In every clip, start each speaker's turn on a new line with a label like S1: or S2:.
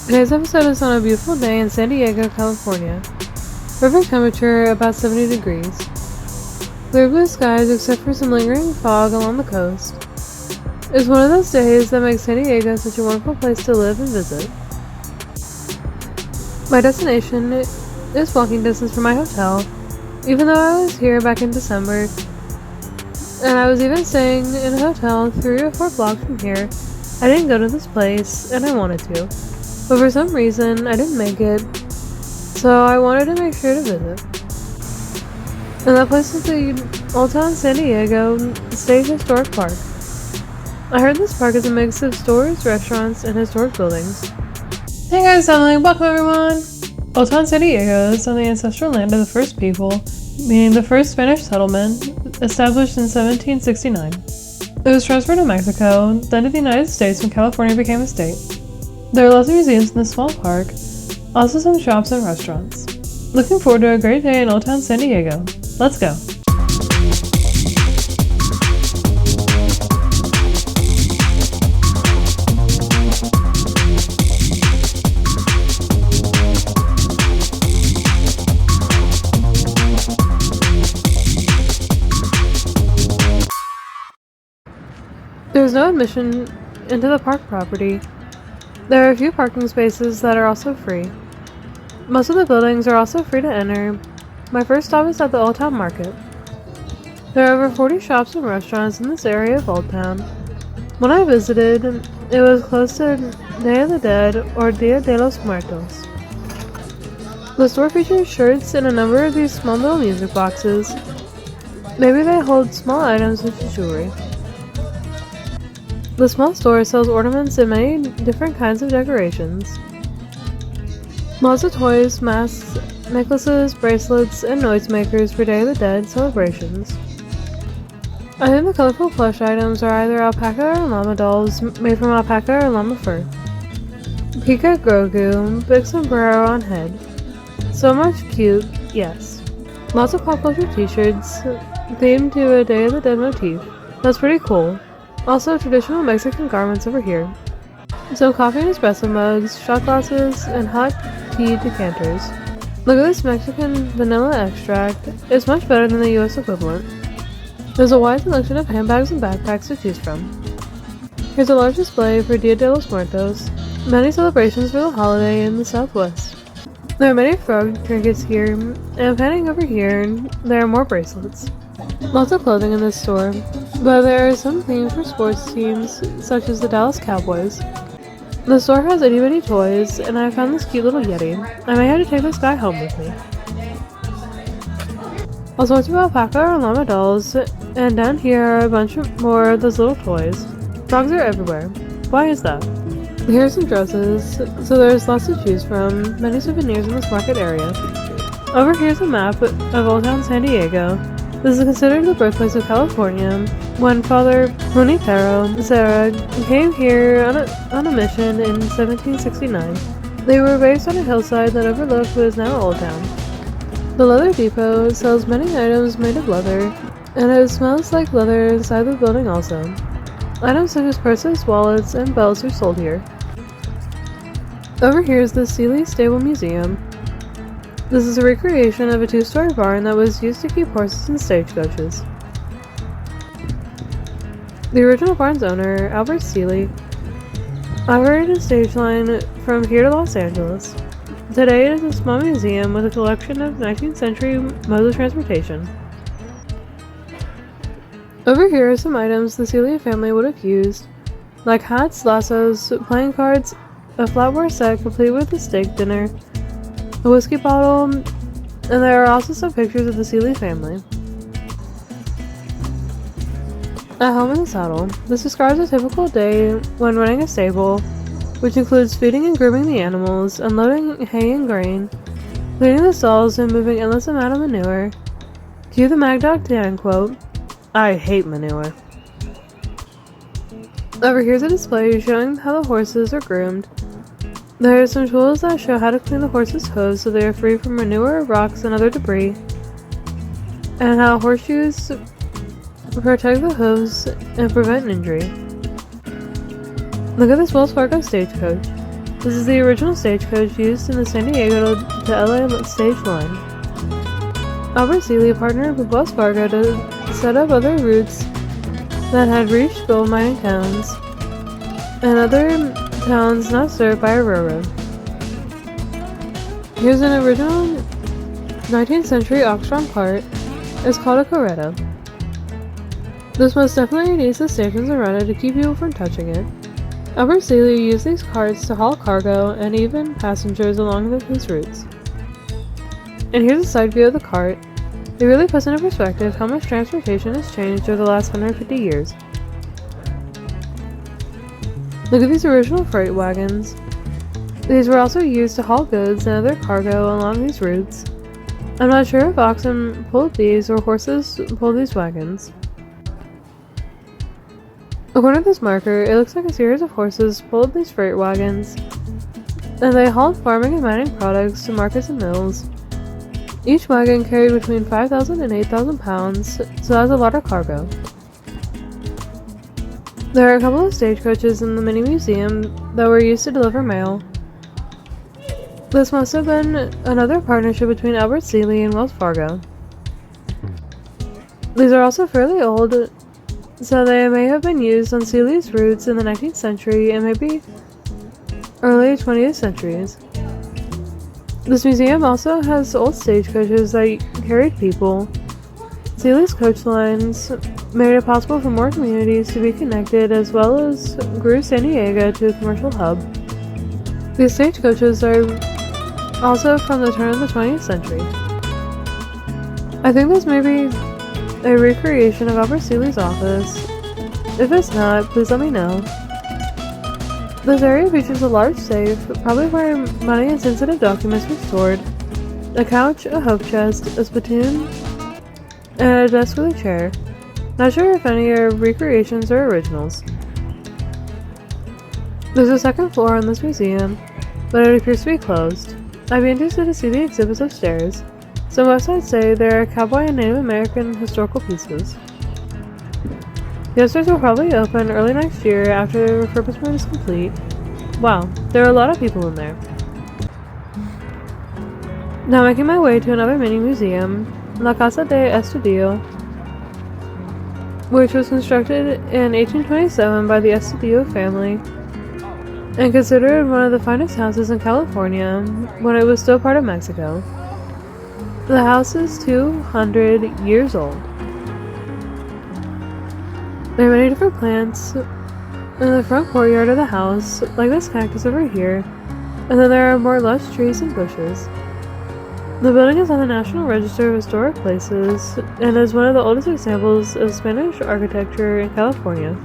S1: Today's episode is on a beautiful day in San Diego, California. Perfect temperature, about 70 degrees. Clear blue skies except for some lingering fog along the coast. It's one of those days that makes San Diego such a wonderful place to live and visit. My destination is walking distance from my hotel, even though I was here back in December, and I was even staying in a hotel 3 or 4 blocks from here. I didn't go to this place, and I wanted to, but for some reason I didn't make it, so I wanted to make sure to visit. And that place is the Old Town San Diego State Historic Park. I heard this park is a mix of stores, restaurants, and historic buildings. Hey guys, welcome everyone! Old Town San Diego is on the ancestral land of the first people, meaning the first Spanish settlement, established in 1769. It was transferred to Mexico, then to the United States when California became a state. There are lots of museums in this small park, also some shops and restaurants. Looking forward to a great day in Old Town San Diego. Let's go! There is no admission into the park property. There are a few parking spaces that are also free. Most of the buildings are also free to enter. My first stop is at the Old Town Market. There are over 40 shops and restaurants in this area of Old Town. When I visited, it was close to Day of the Dead or Dia de los Muertos. The store features shirts and a number of these small little music boxes. Maybe they hold small items such as jewelry. The small store sells ornaments and many different kinds of decorations. Lots of toys, masks, necklaces, bracelets, and noisemakers for Day of the Dead celebrations. I think the colorful plush items are either alpaca or llama dolls made from alpaca or llama fur. Pika Grogu, big sombrero on head. So much cute, yes. Lots of pop culture t-shirts themed to a Day of the Dead motif. That's pretty cool. Also, traditional Mexican garments over here. Some coffee and espresso mugs, shot glasses, and hot tea decanters. Look at this Mexican vanilla extract. It's much better than the US equivalent. There's a wide selection of handbags and backpacks to choose from. Here's a large display for Dia de los Muertos. Many celebrations for the holiday in the Southwest. There are many frog trinkets here, and panning over here, there are more bracelets. Lots of clothing in this store, but there are some themes for sports teams, such as the Dallas Cowboys. The store has itty-bitty toys, and I found this cute little Yeti. I may have to take this guy home with me. All sorts of alpaca or llama dolls, and down here are a bunch more of those little toys. Frogs are everywhere. Why is that? Here are some dresses, so there's lots to choose from, many souvenirs in this market area. Over here's a map of Old Town San Diego. This is considered the birthplace of California, when Father Junipero Serra came here on a mission in 1769. They were based on a hillside that overlooked what is now Old Town. The Leather Depot sells many items made of leather, and it smells like leather inside the building also. Items such as purses, wallets, and belts are sold here. Over here is the Sealy Stable Museum. This is a recreation of a 2-story barn that was used to keep horses and stagecoaches. The original barn's owner, Albert Sealy, operated a stage line from here to Los Angeles. Today it is a small museum with a collection of 19th century modes of transportation. Over here are some items the Sealy family would have used, like hats, lassos, playing cards, a flatware set complete with a steak dinner, a whiskey bottle, and there are also some pictures of the Sealy family. At home in the saddle, this describes a typical day when running a stable, which includes feeding and grooming the animals, unloading hay and grain, cleaning the stalls, and moving endless amount of manure. Cue the Mad Dog Dan quote, "I hate manure." Over here's a display showing how the horses are groomed. There are some tools that show how to clean the horse's hooves so they are free from manure, rocks, and other debris, and how horseshoes protect the hooves and prevent injury. Look at this Wells Fargo stagecoach. This is the original stagecoach used in the San Diego to LA stage line. Albert Seeley partnered with Wells Fargo to set up other routes that had reached gold mining towns and other towns not served by a railroad. Here's an original 19th century ox-drawn cart. It's called a carreta. This most definitely needs the stations around it to keep people from touching it. Albert Seeley used these carts to haul cargo and even passengers along his routes. And here's a side view of the cart. It really puts into perspective how much transportation has changed over the last 150 years. Look at these original freight wagons. These were also used to haul goods and other cargo along these routes. I'm not sure if oxen pulled these or horses pulled these wagons. According to this marker, it looks like a series of horses pulled these freight wagons, and they hauled farming and mining products to markets and mills. Each wagon carried between 5,000 and 8,000 pounds, so that's a lot of cargo. There are a couple of stagecoaches in the mini museum that were used to deliver mail. This must have been another partnership between Albert Seeley and Wells Fargo. These are also fairly old, so they may have been used on Seeley's routes in the 19th century and maybe early 20th centuries. This museum also has old stagecoaches that carried people. Seeley's coach lines made it possible for more communities to be connected, as well as grew San Diego to a commercial hub. These stagecoaches are also from the turn of the 20th century. I think this may be a recreation of Albert Seeley's office. If it's not, please let me know. This area features a large safe, probably where money and sensitive documents were stored, a couch, a hope chest, a spittoon, and a desk with a chair. Not sure if any are recreations or originals. There's a second floor on this museum, but it appears to be closed. I'd be interested to see the exhibits upstairs. Some websites say there are cowboy and Native American historical pieces. The upstairs will probably open early next year after the refurbishment is complete. Wow, there are a lot of people in there. Now making my way to another mini museum, La Casa de Estudio, which was constructed in 1827 by the Estudio family and considered one of the finest houses in California when it was still part of Mexico. The house is 200 years old. There are many different plants in the front courtyard of the house, like this cactus over here, and then there are more lush trees and bushes. The building is on the National Register of Historic Places and is one of the oldest examples of Spanish architecture in California.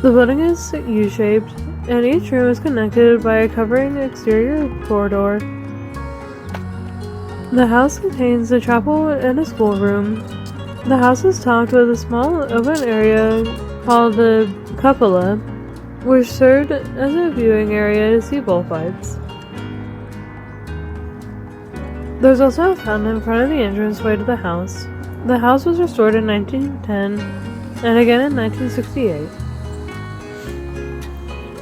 S1: The building is U-shaped, and each room is connected by a covering exterior corridor. The house contains a chapel and a schoolroom. The house is topped with a small open area called the cupola, which served as a viewing area to see bullfights. There's also a fountain in front of the entranceway to the house. The house was restored in 1910 and again in 1968.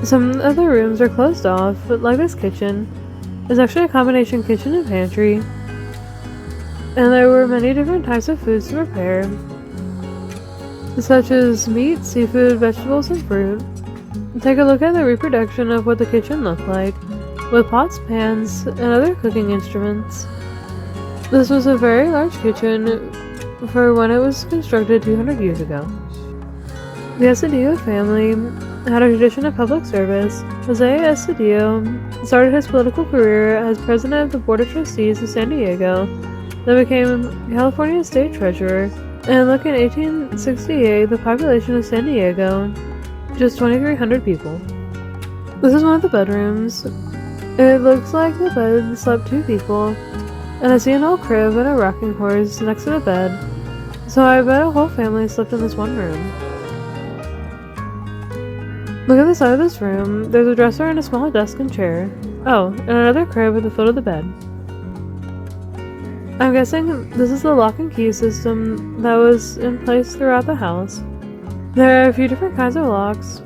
S1: Some of the rooms are closed off, but like this kitchen, is actually a combination kitchen and pantry, and there were many different types of foods to prepare, such as meat, seafood, vegetables, and fruit. Take a look at the reproduction of what the kitchen looked like, with pots, pans, and other cooking instruments. This was a very large kitchen for when it was constructed 200 years ago. The Estudillo family had a tradition of public service. Jose Estudillo started his political career as president of the Board of Trustees of San Diego, then became California State Treasurer, and look, in 1868, the population of San Diego, just 2,300 people. This is one of the bedrooms. It looks like the bed slept 2 people, and I see an old crib and a rocking horse next to the bed, so I bet a whole family slept in this one room. Look at the side of this room. There's a dresser and a small desk and chair. Oh, and another crib at the foot of the bed. I'm guessing this is the lock and key system that was in place throughout the house. There are a few different kinds of locks.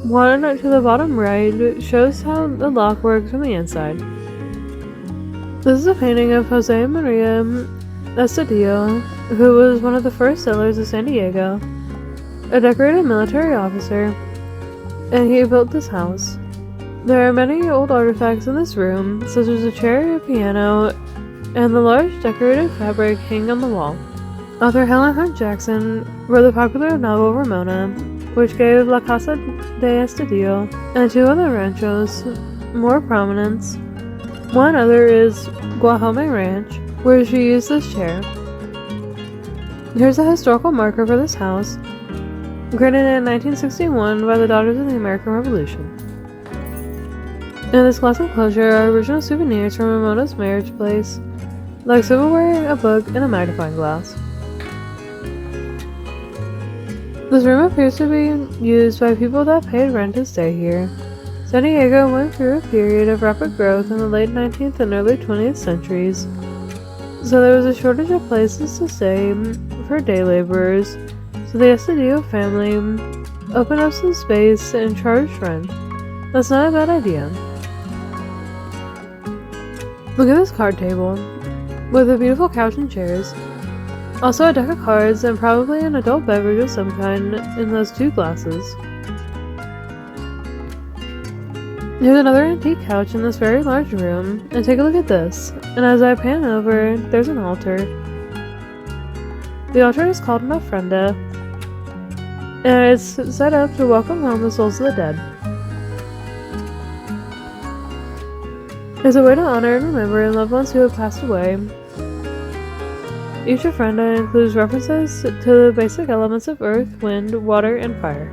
S1: One to the bottom right shows how the lock works from the inside. This is a painting of Jose Maria Estudillo, who was one of the first settlers of San Diego, a decorated military officer, and he built this house. There are many old artifacts in this room, such as a chair, a piano, and the large decorated fabric hanging on the wall. Author Helen Hunt Jackson wrote the popular novel Ramona, which gave La Casa de Estudillo and two other ranchos more prominence. One other is Guajome Ranch, where she used this chair. Here's a historical marker for this house, granted in 1961 by the Daughters of the American Revolution. In this glass enclosure are original souvenirs from Ramona's marriage place, like silverware, a book, and a magnifying glass. This room appears to be used by people that paid rent to stay here. San Diego went through a period of rapid growth in the late 19th and early 20th centuries, so there was a shortage of places to stay for day laborers, so the Estudillo family opened up some space and charged rent. That's not a bad idea. Look at this card table, with a beautiful couch and chairs. Also a deck of cards and probably an adult beverage of some kind in those two glasses. Here's another antique couch in this very large room, and take a look at this, and as I pan over, there's an altar. The altar is called an ofrenda, and it's set up to welcome home the souls of the dead. It's a way to honor and remember loved ones who have passed away. Each ofrenda includes references to the basic elements of earth, wind, water, and fire.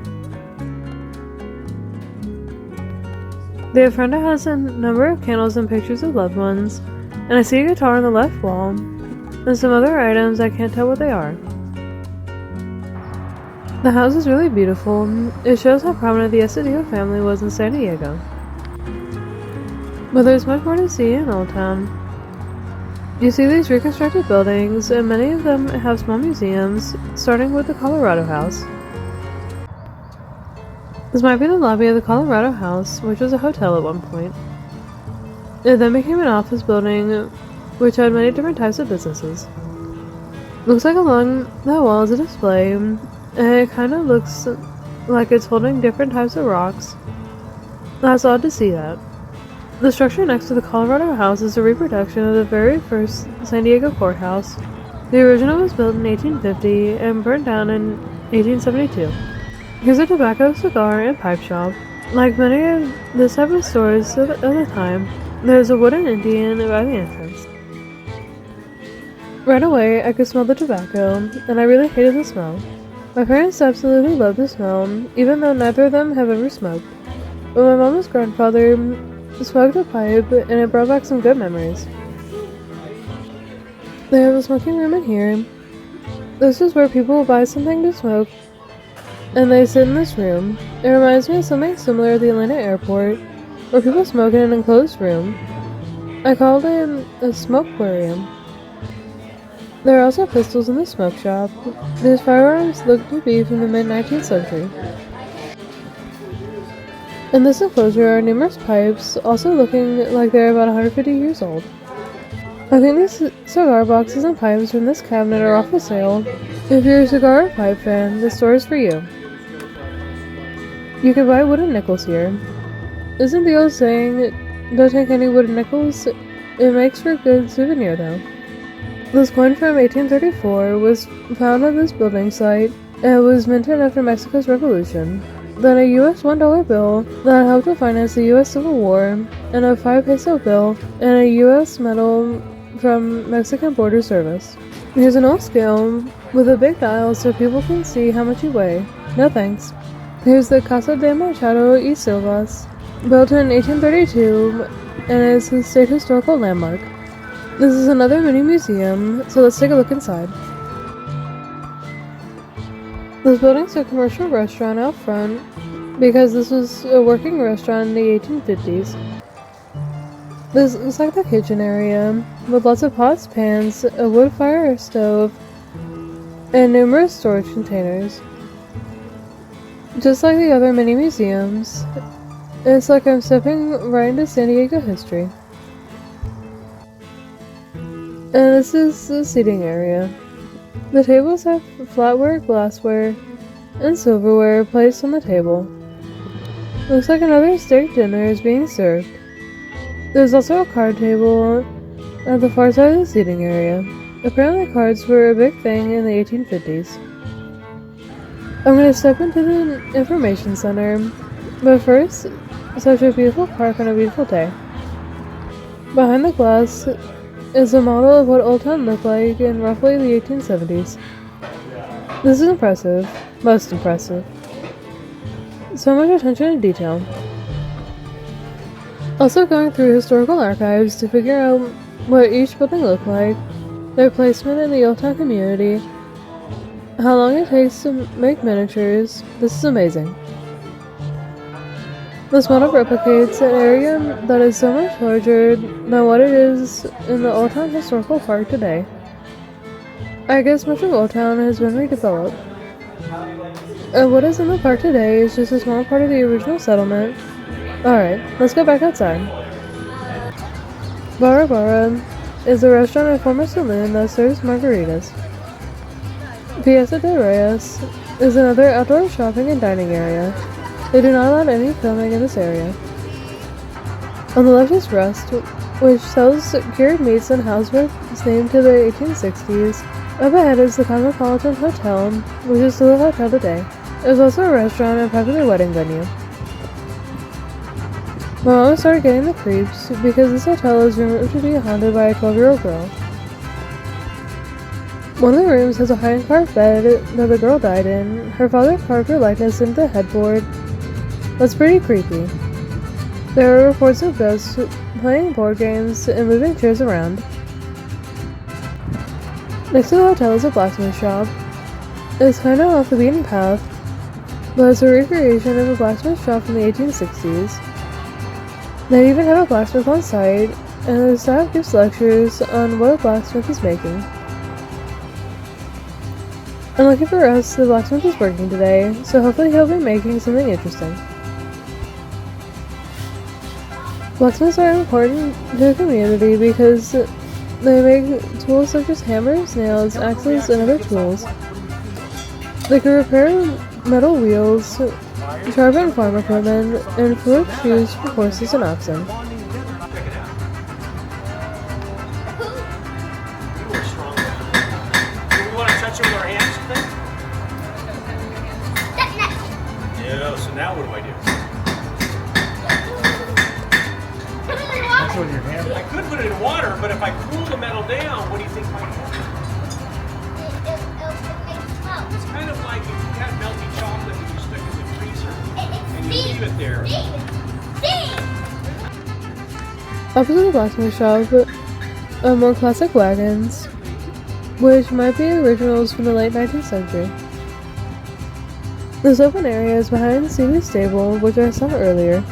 S1: The ofrenda has a number of candles and pictures of loved ones, and I see a guitar on the left wall, and some other items I can't tell what they are. The house is really beautiful. It shows how prominent the Estudillo family was in San Diego. But there's much more to see in Old Town. You see these reconstructed buildings, and many of them have small museums, starting with the Colorado House. This might be the lobby of the Colorado House, which was a hotel at one point. It then became an office building, which had many different types of businesses. Looks like along that wall is a display, and it kind of looks like it's holding different types of rocks. That's odd to see that. The structure next to the Colorado House is a reproduction of the very first San Diego courthouse. The original was built in 1850 and burned down in 1872. Here's a tobacco, cigar, and pipe shop. Like many of this type of stores of the time, there's a wooden Indian by the entrance. Right away, I could smell the tobacco, and I really hated the smell. My parents absolutely loved the smell, even though neither of them have ever smoked. But my mama's grandfather smoked a pipe, and it brought back some good memories. They have a smoking room in here. This is where people buy something to smoke, and they sit in this room. It reminds me of something similar at the Atlanta airport, where people smoke in an enclosed room. I called it a smokequarium. There are also pistols in the smoke shop. These firearms look to be from the mid-19th century. In this enclosure are numerous pipes, also looking like they're about 150 years old. I think these cigar boxes and pipes from this cabinet are off for sale. If you're a cigar or pipe fan, the store is for you. You can buy wooden nickels here. Isn't the old saying, don't take any wooden nickels? It makes for a good souvenir though. This coin from 1834 was found at this building site and was minted after Mexico's Revolution. Then a US $1 bill that helped to finance the US Civil War, and a 5 peso bill, and a US medal from Mexican Border Service. Here's an old scale with a big dial so people can see how much you weigh. No thanks. Here's the Casa de Machado y Silvas, built in 1832, and is a state historical landmark. This is another mini museum, so let's take a look inside. This building's a commercial restaurant out front because this was a working restaurant in the 1850s. This looks like the kitchen area with lots of pots, pans, a wood fire stove, and numerous storage containers. Just like the other mini museums, it's like I'm stepping right into San Diego history. And this is the seating area. The tables have flatware, glassware, and silverware placed on the table. Looks like another steak dinner is being served. There's also a card table at the far side of the seating area. Apparently cards were a big thing in the 1850s. I'm going to step into the information center, but first, such a beautiful park on a beautiful day. Behind the glass is a model of what Old Town looked like in roughly the 1870s. This is impressive, most impressive. So much attention to detail. Also going through historical archives to figure out what each building looked like, their placement in the Old Town community, how long it takes to make miniatures. This is amazing. This model replicates an area that is so much larger than what it is in the Old Town Historical Park today. I guess much of Old Town has been redeveloped. What is in the park today is just a small part of the original settlement. Alright, let's go back outside. Barra Barra is a restaurant and former saloon that serves margaritas. Piazza de Reyes is another outdoor shopping and dining area. They do not allow any filming in this area. On the left is Rust, which sells cured meats and housewares named to the 1860s. Up ahead is the Cosmopolitan Hotel, which is still a hotel today. There's also a restaurant and popular wedding venue. My mom started getting the creeps because this hotel is rumored to be haunted by a 12-year-old girl. One of the rooms has a hand-carved bed that the girl died in. Her father carved her likeness into the headboard. That's pretty creepy. There are reports of ghosts playing board games and moving chairs around. Next to the hotel is a blacksmith shop. It's kind of off the beaten path, but it's a recreation of a blacksmith shop from the 1860s. They even have a blacksmith on site, and the staff gives lectures on what a blacksmith is making. Unlucky for us, the blacksmith is working today, so hopefully he'll be making something interesting. Blacksmiths are important to the community because they make tools such as hammers, nails, axes, and other tools. They can repair metal wheels, sharpen farm equipment, and flip shoes for horses and oxen.
S2: So now what do I do? That's what your hand. I could put it in water, but if I cool the metal down, what do you think might happen? It's kind of like if you had melty chocolate and you stick it in the freezer and you leave it there.
S1: Opposite the blacksmith shop are more classic wagons, which might be originals from the late 19th century. This open area is behind Stevie's stable, which I saw earlier.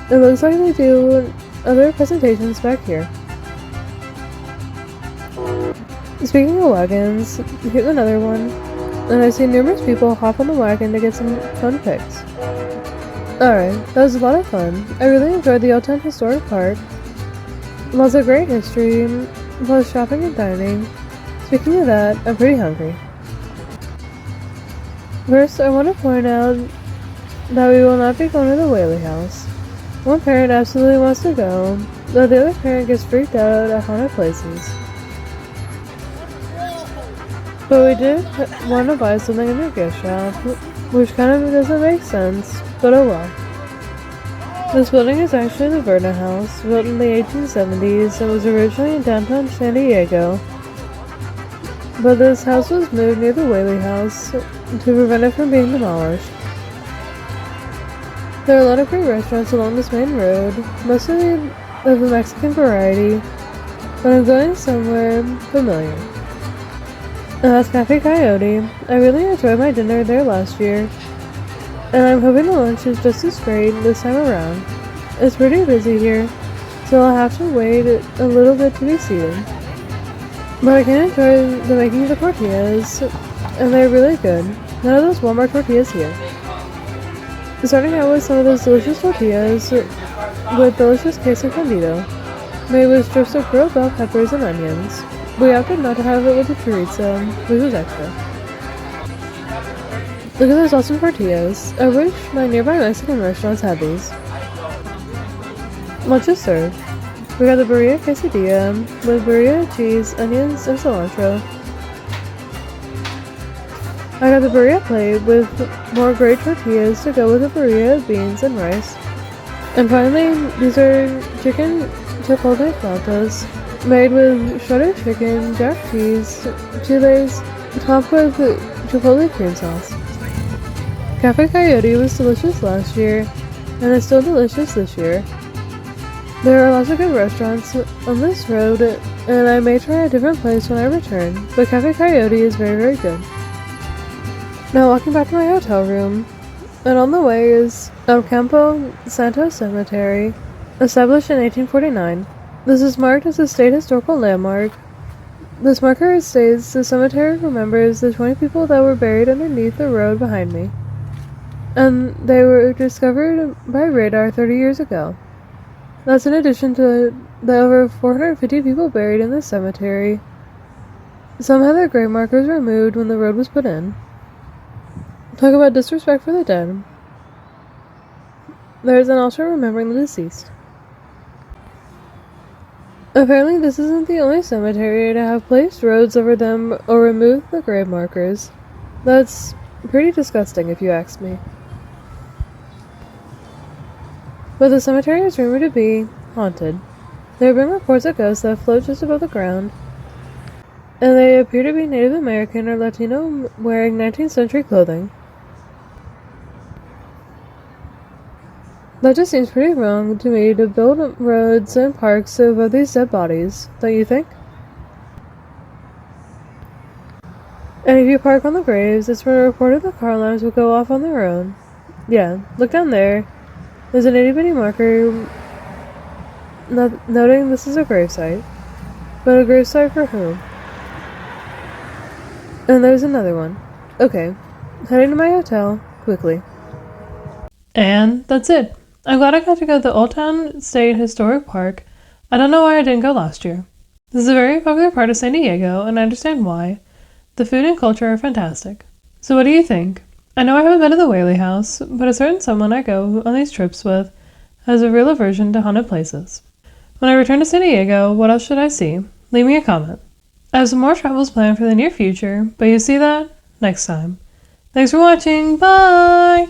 S1: It looks like they do other presentations back here. Speaking of wagons, here's another one, and I see numerous people hop on the wagon to get some fun pics. Alright, that was a lot of fun. I really enjoyed the Old Town Historic Park. Lots of great history, plus shopping and dining. Speaking of that, I'm pretty hungry. First, I want to point out that we will not be going to the Whaley House. One parent absolutely wants to go, though the other parent gets freaked out at haunted places. But we did want to buy something in their gift shop, which kind of doesn't make sense, but oh well. This building is actually the Verna House, built in the 1870s and was originally in downtown San Diego. But this house was moved near the Whaley House to prevent it from being demolished. There are a lot of great restaurants along this main road, mostly of the Mexican variety, but I'm going somewhere familiar. And that's Cafe Coyote. I really enjoyed my dinner there last year, and I'm hoping the lunch is just as great this time around. It's pretty busy here, so I'll have to wait a little bit to be seated. But I can enjoy the making of the tortillas, and they're really good. None of those Walmart tortillas here. Starting out with some of those delicious tortillas with delicious queso fundido, made with strips of grilled bell peppers and onions. We opted not to have it with the chorizo, which was extra. Look at those awesome tortillas. I wish my nearby Mexican restaurants had these. Lunch is served. We got the burrito quesadilla with burrito cheese, onions, and cilantro. I got the burrito plate with more great tortillas to go with the burrito, beans, and rice. And finally, these are chicken chipotle flautas, made with shredded chicken, jack cheese, chiles, topped with chipotle cream sauce. Cafe Coyote was delicious last year, and is still delicious this year. There are lots of good restaurants on this road, and I may try a different place when I return, but Cafe Coyote is very, very good. Now walking back to my hotel room, and on the way is El Campo Santo Cemetery, established in 1849. This is marked as a state historical landmark. This marker states the cemetery remembers the 20 people that were buried underneath the road behind me, and they were discovered by radar 30 years ago. That's in addition to the over 450 people buried in this cemetery. Some had their grave markers removed when the road was put in. Talk about disrespect for the dead. There is an altar remembering the deceased. Apparently this isn't the only cemetery to have placed roads over them or removed the grave markers. That's pretty disgusting if you ask me. But the cemetery is rumored to be haunted. There have been reports of ghosts that float just above the ground, and they appear to be Native American or Latino wearing 19th century clothing. That just seems pretty wrong to me to build roads and parks above these dead bodies, don't you think? And if you park on the graves, it's been reported the car alarms will go off on their own. Yeah, look down there. There's an itty-bitty marker noting this is a gravesite. But a gravesite for whom? And there's another one. Okay, heading to my hotel, quickly. And that's it. I'm glad I got to go to the Old Town State Historic Park. I don't know why I didn't go last year. This is a very popular part of San Diego, and I understand why. The food and culture are fantastic. So what do you think? I know I haven't been to the Whaley House, but a certain someone I go on these trips with has a real aversion to haunted places. When I return to San Diego, what else should I see? Leave me a comment. I have some more travels planned for the near future, but you see that next time. Thanks for watching. Bye!